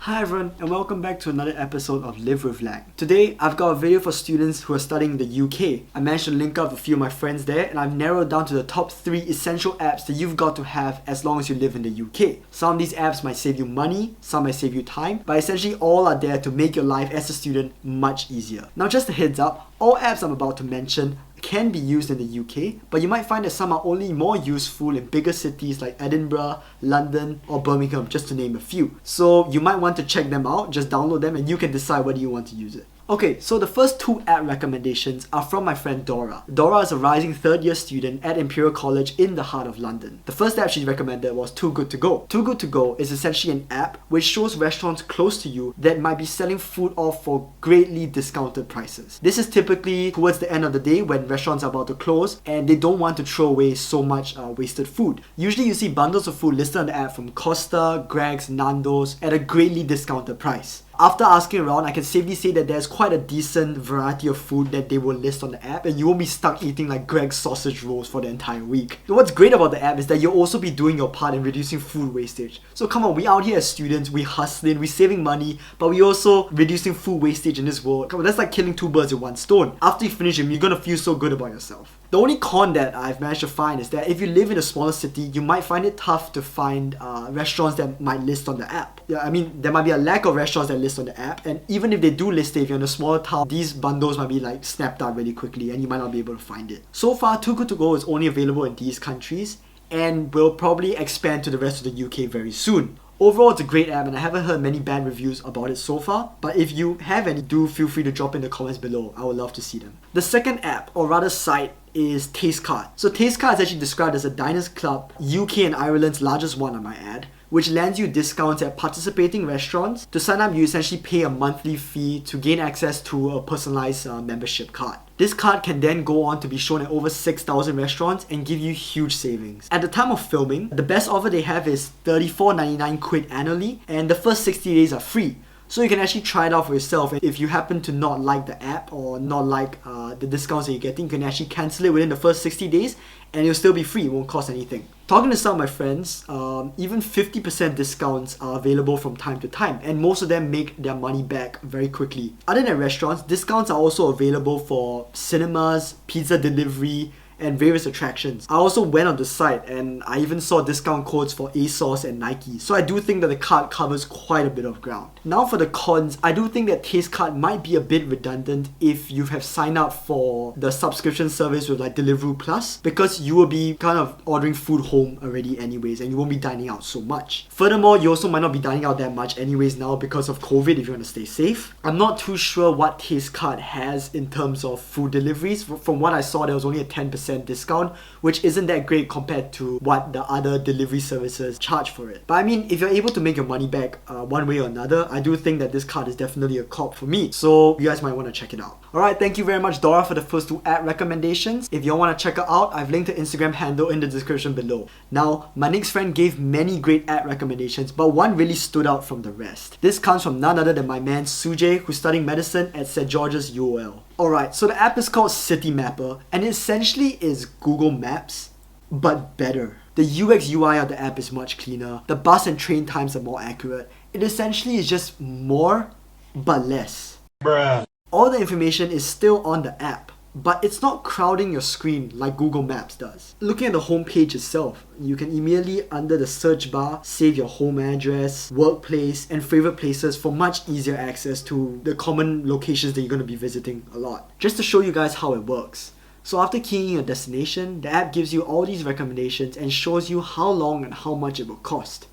Hi everyone and welcome back to another episode of Live with Lang. Today I've got a video for students who are studying in the UK. I managed to link up a few of my friends there and I've narrowed down to the top 3 essential apps that you've got to have as long as you live in the UK. Some of these apps might save you money, some might save you time, but essentially all are there to make your life as a student much easier. Now just a heads up, all apps I'm about to mention can be used in the UK, but you might find that some are only more useful in bigger cities like Edinburgh, London, or Birmingham, just to name a few. So you might want to check them out, just download them and you can decide whether you want to use it. Okay, so the first 2 app recommendations are from my friend Dora. Dora is a rising 3rd year student at Imperial College in the heart of London. The first app she recommended was Too Good To Go. Too Good To Go is essentially an app which shows restaurants close to you that might be selling food off for greatly discounted prices. This is typically towards the end of the day when restaurants are about to close and they don't want to throw away so much wasted food. Usually you see bundles of food listed on the app from Costa, Greg's, Nando's at a greatly discounted price. After asking around, I can safely say that there's quite a decent variety of food that they will list on the app and you won't be stuck eating like Greg's sausage rolls for the entire week. What's great about the app is that you'll also be doing your part in reducing food wastage. So come on, we out here as students, we hustling, we saving money, but we also reducing food wastage in this world. Come on, that's like killing 2 birds with 1 stone. After you finish them, you're gonna feel so good about yourself. The only con that I've managed to find is that if you live in a smaller city, you might find it tough to find restaurants that might list on the app. Yeah, I mean, there might be a lack of restaurants that list on the app, and even if they do list it, if you're in a smaller town, these bundles might be like snapped up really quickly and you might not be able to find it. So far, Too Good To Go is only available in these countries and will probably expand to the rest of the UK very soon. Overall, it's a great app and I haven't heard many bad reviews about it so far, but if you have any, do feel free to drop in the comments below. I would love to see them. The second app, or rather site, is Tastecard. So Tastecard is actually described as a diners club, UK and Ireland's largest one I might add, which lands you discounts at participating restaurants. To sign up, you essentially pay a monthly fee to gain access to a personalized membership card. This card can then go on to be shown at over 6,000 restaurants and give you huge savings. At the time of filming, the best offer they have is £34.99 annually and the first 60 days are free. So you can actually try it out for yourself. If you happen to not like the app or not like the discounts that you're getting, you can actually cancel it within the first 60 days and it'll still be free, it won't cost anything. Talking to some of my friends, even 50% discounts are available from time to time and most of them make their money back very quickly. Other than restaurants, discounts are also available for cinemas, pizza delivery, and various attractions. I also went on the site and I even saw discount codes for ASOS and Nike, so I do think that the card covers quite a bit of ground. Now for the cons, I do think that Tastecard might be a bit redundant if you have signed up for the subscription service with like Deliveroo Plus, because you will be kind of ordering food home already anyways and you won't be dining out so much. Furthermore, you also might not be dining out that much anyways now because of COVID if you want to stay safe. I'm not too sure what Tastecard has in terms of food deliveries. From what I saw, there was only a 10% discount, which isn't that great compared to what the other delivery services charge for it. But I mean, if you're able to make your money back one way or another, I do think that this card is definitely a cop for me. So you guys might want to check it out. Alright, thank you very much Dora for the first 2 app recommendations. If you all want to check her out, I've linked her Instagram handle in the description below. Now, my next friend gave many great app recommendations, but one really stood out from the rest. This comes from none other than my man Sujay, who's studying medicine at St. George's UOL. Alright, so the app is called Citymapper and it essentially is Google Maps, but better. The UX UI of the app is much cleaner, the bus and train times are more accurate. It essentially is just more, but less. Bruh. All the information is still on the app, but it's not crowding your screen like Google Maps does. Looking at the homepage itself, you can immediately under the search bar save your home address, workplace, and favorite places for much easier access to the common locations that you're going to be visiting a lot. Just to show you guys how it works. So after keying in your destination, the app gives you all these recommendations and shows you how long and how much it will cost.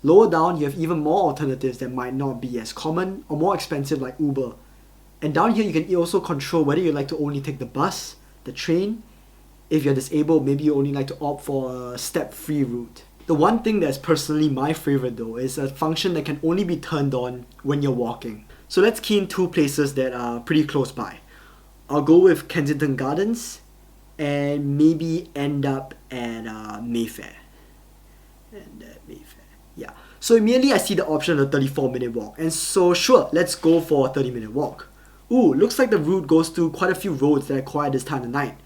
Lower down, you have even more alternatives that might not be as common or more expensive like Uber. And down here, you can also control whether you like to only take the bus, the train. If you're disabled, maybe you only like to opt for a step-free route. The one thing that's personally my favorite though is a function that can only be turned on when you're walking. So let's key in 2 places that are pretty close by. I'll go with Kensington Gardens and maybe end up at Mayfair. Yeah. So immediately I see the option of a 34-minute walk. And so sure, let's go for a 30-minute walk. Ooh, looks like the route goes through quite a few roads that are quiet this time of night.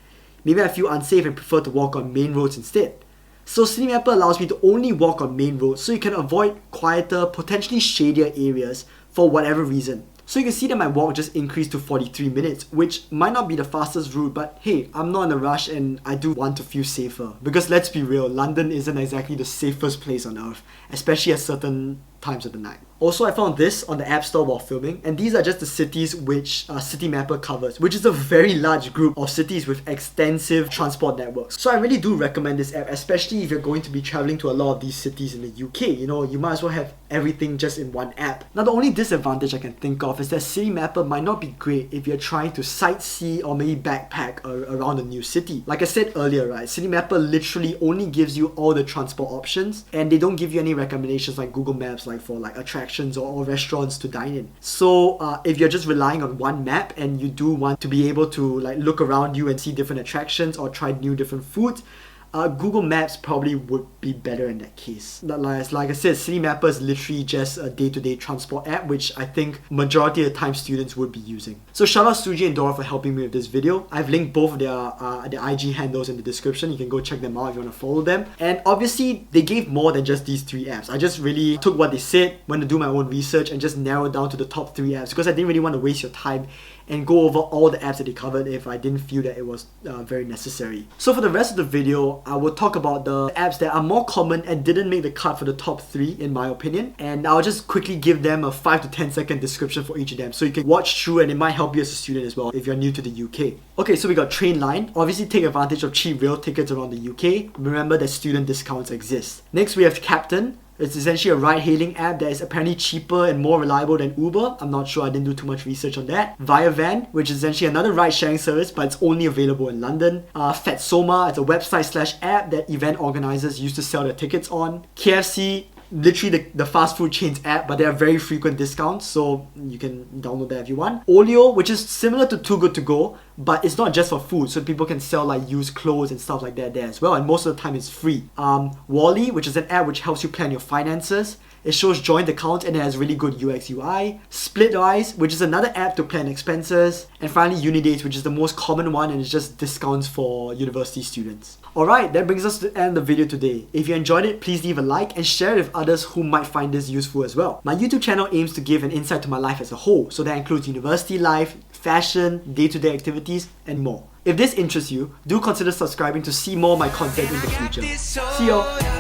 Maybe I feel unsafe and prefer to walk on main roads instead. So Citymapper allows me to only walk on main roads, so you can avoid quieter, potentially shadier areas for whatever reason. So you can see that my walk just increased to 43 minutes, which might not be the fastest route, but hey, I'm not in a rush and I do want to feel safer. Because let's be real, London isn't exactly the safest place on earth, especially at certain times of the night. Also, I found this on the App Store while filming, and these are just the cities which Citymapper covers, which is a very large group of cities with extensive transport networks. So I really do recommend this app, especially if you're going to be traveling to a lot of these cities in the UK. You know, you might as well have everything just in one app. Now, the only disadvantage I can think of is that Citymapper might not be great if you're trying to sightsee or maybe backpack around a new city. Like I said earlier, right, Citymapper literally only gives you all the transport options, and they don't give you any recommendations like Google Maps, like for like attractions or restaurants to dine in. So if you're just relying on one map and you do want to be able to like look around you and see different attractions or try new different foods, Google Maps probably would be better in that case. Like I said, Citymapper is literally just a day-to-day transport app, which I think majority of the time students would be using. So shout out Sujay and Dora for helping me with this video. I've linked both of their IG handles in the description. You can go check them out if you want to follow them. And obviously, they gave more than just these 3 apps. I just really took what they said, went to do my own research, and just narrowed down to the top 3 apps because I didn't really want to waste your time and go over all the apps that they covered if I didn't feel that it was very necessary. So for the rest of the video, I will talk about the apps that are more common and didn't make the cut for the top 3 in my opinion, and I'll just quickly give them a 5 to 10 second description for each of them so you can watch through and it might help you as a student as well if you're new to the UK. Okay, so we got Trainline. Obviously take advantage of cheap rail tickets around the UK. Remember that student discounts exist. Next we have Captain. It's essentially a ride-hailing app that is apparently cheaper and more reliable than Uber. I'm not sure, I didn't do too much research on that. Via Van, which is essentially another ride-sharing service, but it's only available in London. Fatsoma, it's a website/app that event organizers use to sell their tickets on. KFC, literally the fast food chain's app, but there are very frequent discounts, so you can download that if you want. Olio, which is similar to Too Good To Go, but it's not just for food, so people can sell like used clothes and stuff like that there as well, and most of the time it's free. Wally, which is an app which helps you plan your finances. It shows joint accounts and it has really good UX UI. Splitwise, which is another app to plan expenses. And finally Unidates, which is the most common one and it's just discounts for university students. Alright, that brings us to the end of the video today. If you enjoyed it, please leave a like and share it with others who might find this useful as well. My YouTube channel aims to give an insight to my life as a whole, so that includes university life, fashion, day-to-day activities, and more. If this interests you, do consider subscribing to see more of my content in the future. See y'all!